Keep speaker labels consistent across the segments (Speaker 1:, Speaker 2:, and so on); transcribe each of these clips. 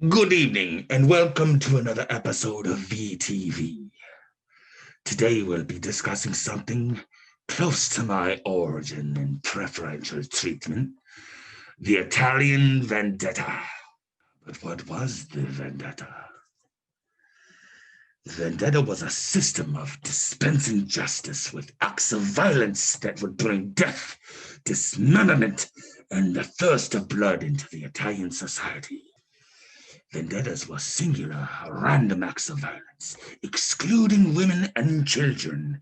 Speaker 1: Good evening and welcome to another episode of VTV. Today we'll be discussing something close to my origin and preferential treatment, the Italian Vendetta. But what was the Vendetta? The Vendetta was a system of dispensing justice with acts of violence that would bring death, dismemberment, and the thirst of blood into the Italian society. Vendettas were singular, random acts of violence, excluding women and children.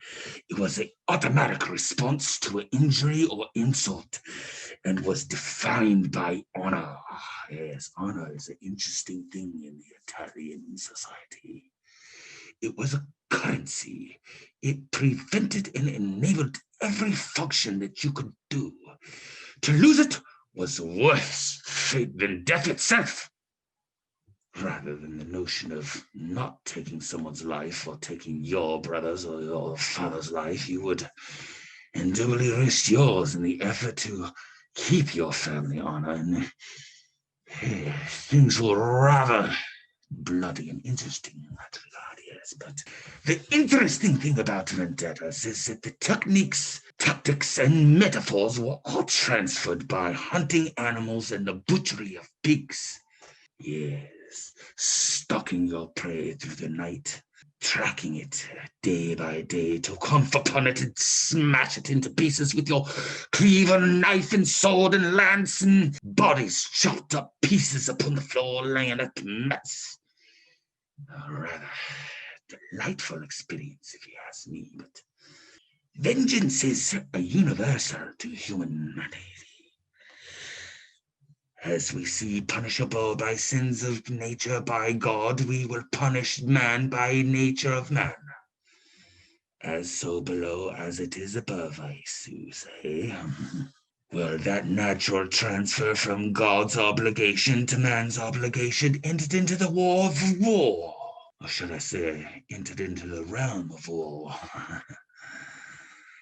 Speaker 1: It was an automatic response to an injury or insult and was defined by honor. Yes, honor is an interesting thing in the Italian society. It was a currency. It prevented and enabled every function that you could do. To lose it was worse fate than death itself. Rather than the notion of not taking someone's life or taking your brother's or your father's life, you would indubitably risk yours in the effort to keep your family honor. And things were rather bloody and interesting in that regard, yes. But the interesting thing about vendettas is that the techniques, tactics, and metaphors were all transferred by hunting animals and the butchery of pigs. Yes, stalking your prey through the night, tracking it day by day to come upon it and smash it into pieces with your cleaver, knife, and sword and lance, and bodies chopped up pieces upon the floor, laying a mess. A rather delightful experience, if you ask me, but vengeance is a universal to humanity. As we see punishable by sins of nature by God, we will punish man by nature of man. As so below as it is above, I say. Well, that natural transfer from God's obligation to man's obligation entered into the war of war. Or should I say, entered into the realm of war.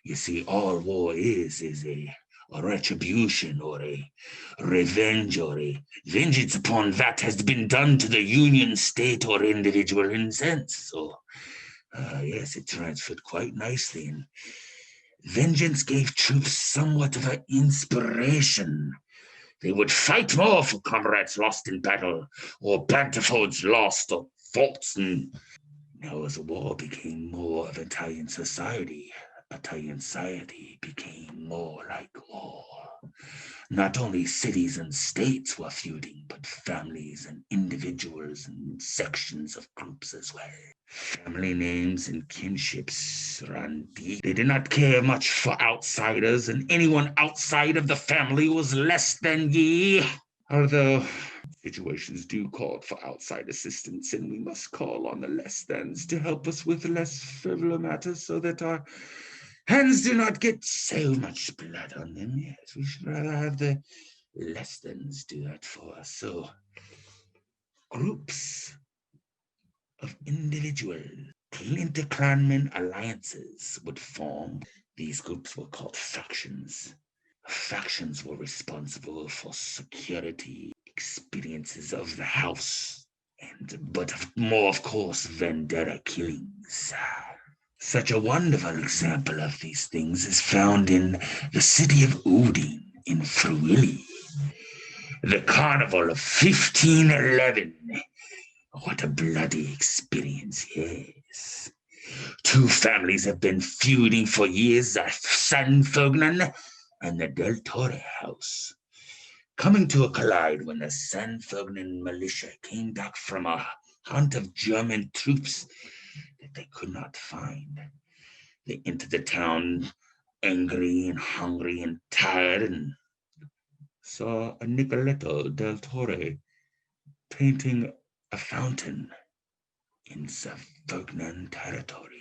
Speaker 1: You see, all war is a retribution or a revenge or a vengeance upon that has been done to the union, state, or individual in sense. So, yes, it transferred quite nicely. And vengeance gave troops somewhat of an inspiration. They would fight more for comrades lost in battle or banterfolds lost or faults. And now, as the war became more of Italian society became more like war. Not only cities and states were feuding, but families and individuals and sections of groups as well. Family names and kinships ran deep. They did not care much for outsiders, and anyone outside of the family was less than ye. Although situations do call for outside assistance, and we must call on the less thans to help us with less frivolous matters so that our hands do not get so much blood on them. Yes, we should rather have the less thans do that for us. So, groups of individuals, interclanman alliances would form. These groups were called factions. Factions were responsible for security, experiences of the house, but more, of course, vendetta killings. Such a wonderful example of these things is found in the city of Udine in Friuli, the carnival of 1511. What a bloody experience, yes. Two families have been feuding for years, the San Ferdinand and the Del Torre house, coming to a collide when the San Ferdinand militia came back from a hunt of German troops that they could not find. They entered the town angry and hungry and tired and saw a Nicoletto del Torre painting a fountain in Savognan territory.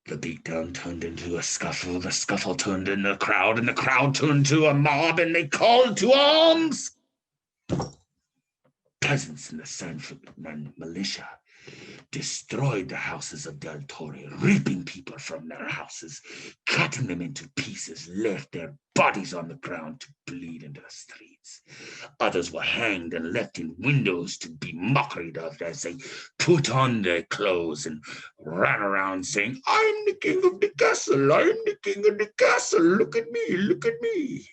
Speaker 1: The beatdown turned into a scuffle, the scuffle turned into a crowd, and the crowd turned to a mob, and they called to arms. Peasants in the San Ferdinand militia destroyed the houses of Del Torre, ripping people from their houses, cutting them into pieces, left their bodies on the ground to bleed into the streets. Others were hanged and left in windows to be mockered of as they put on their clothes and ran around saying, "I'm the king of the castle, I'm the king of the castle, look at me, look at me."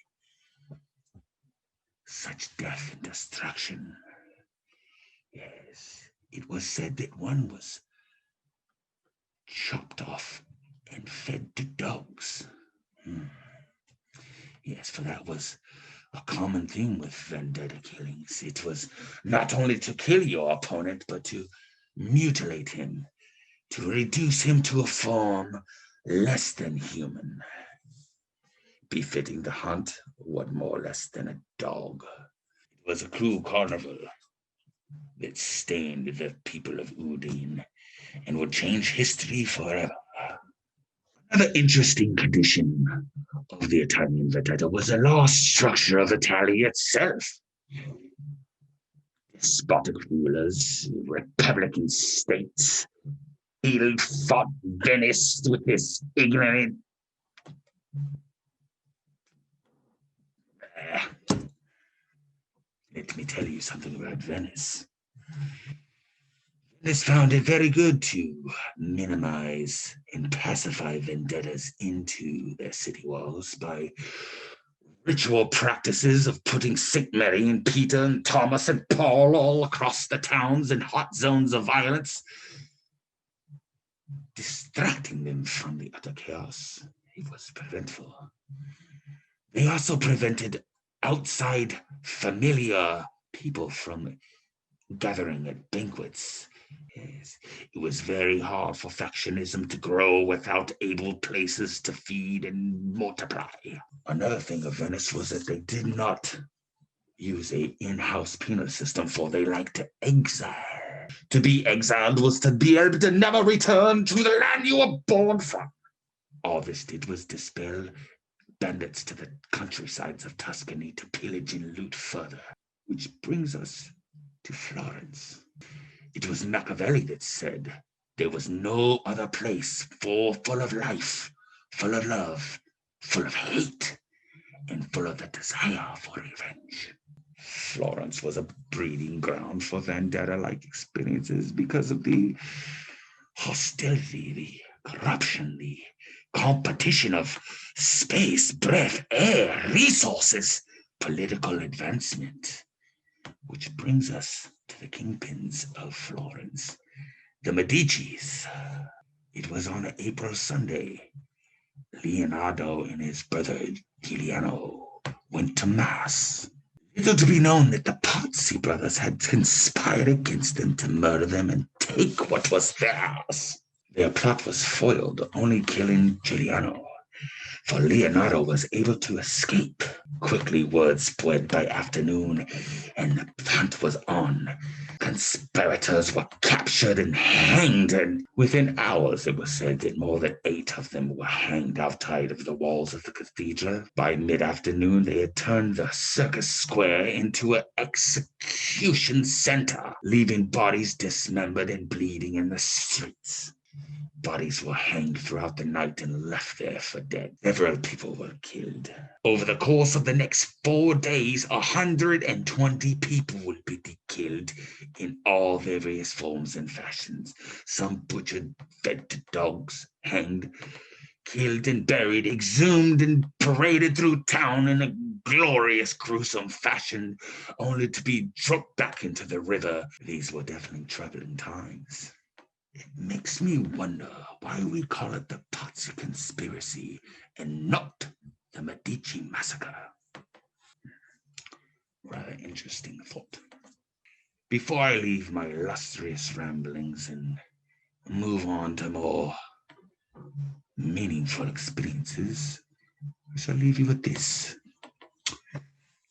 Speaker 1: Such death and destruction. Yes, it was said that one was chopped off and fed to dogs. Yes, for that was a common theme with vendetta killings. It was not only to kill your opponent, but to mutilate him, to reduce him to a form less than human, befitting the hunt, what more or less than a dog. It was a cruel carnival that stained the people of Udine and would change history forever. Another interesting condition of the Italian Vendetta was the law structure of Italy itself. Despotic rulers, republican states, ill-fought Venice with this ignorant let me tell you something about Venice. Venice found it very good to minimize and pacify vendettas into their city walls by ritual practices of putting St. Mary and Peter and Thomas and Paul all across the towns in hot zones of violence, distracting them from the utter chaos. It was preventable. They also prevented outside familiar people from gathering at banquets. Yes, it was very hard for factionism to grow without able places to feed and multiply. Another thing of Venice was that they did not use a in-house penal system, for they liked to exile. To be exiled was to be able to never return to the land you were born from. All this did was dispel bandits to the countrysides of Tuscany to pillage and loot further. Which brings us to Florence. It was Machiavelli that said there was no other place full of life, full of love, full of hate, and full of the desire for revenge. Florence was a breeding ground for vendetta-like experiences because of the hostility, the corruption, the competition of space, breath, air, resources, political advancement. Which brings us to the kingpins of Florence, the Medicis. It was on April Sunday. Leonardo and his brother Giuliano went to Mass. Little to be known that the Pazzi brothers had conspired against them to murder them and take what was theirs. Their plot was foiled, only killing Giuliano, for Leonardo was able to escape. Quickly word spread by afternoon, and the hunt was on. Conspirators were captured and hanged, and within hours it was said that more than 8 of them were hanged outside of the walls of the cathedral. By mid-afternoon, they had turned the circus square into an execution center, leaving bodies dismembered and bleeding in the streets. Bodies were hanged throughout the night and left there for dead. Several people were killed. Over the course of the next 4 days, 120 people would be killed in all various forms and fashions. Some butchered, fed to dogs, hanged, killed and buried, exhumed and paraded through town in a glorious, gruesome fashion, only to be dropped back into the river. These were definitely troubling times. It makes me wonder why we call it the Pazzi conspiracy and not the Medici massacre. Rather interesting thought. Before I leave my illustrious ramblings and move on to more meaningful experiences, I shall leave you with this.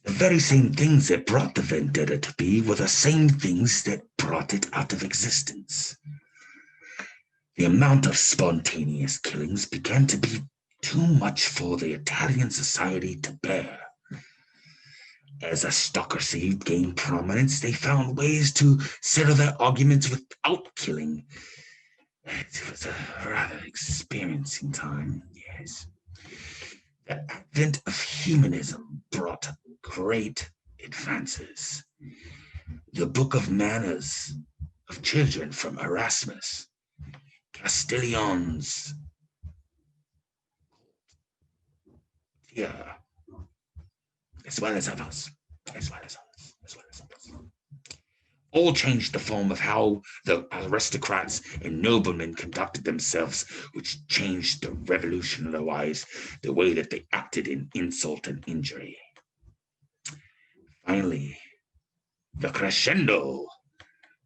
Speaker 1: The very same things that brought the vendetta to be were the same things that brought it out of existence. The amount of spontaneous killings began to be too much for the Italian society to bear. As aristocracy gained prominence, they found ways to settle their arguments without killing. It was a rather experiencing time, yes. The advent of humanism brought great advances. The Book of Manners of Children from Erasmus, Castiglion's here, as well as others, all changed the form of how the aristocrats and noblemen conducted themselves, which changed the revolutionary the way that they acted in insult and injury. Finally, the crescendo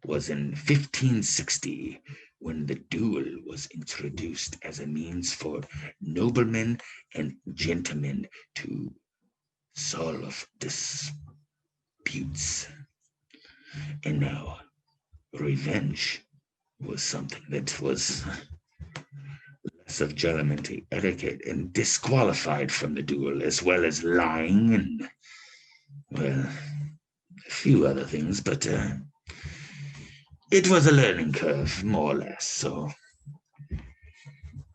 Speaker 1: was in 1560 when the duel was introduced as a means for noblemen and gentlemen to solve disputes. And now, revenge was something that was less of gentlemanly etiquette and disqualified from the duel, as well as lying and, well, a few other things, but it was a learning curve, more or less. So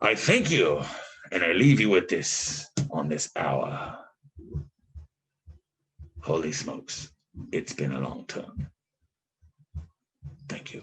Speaker 1: I thank you, and I leave you with this on this hour. Holy smokes, it's been a long time. Thank you.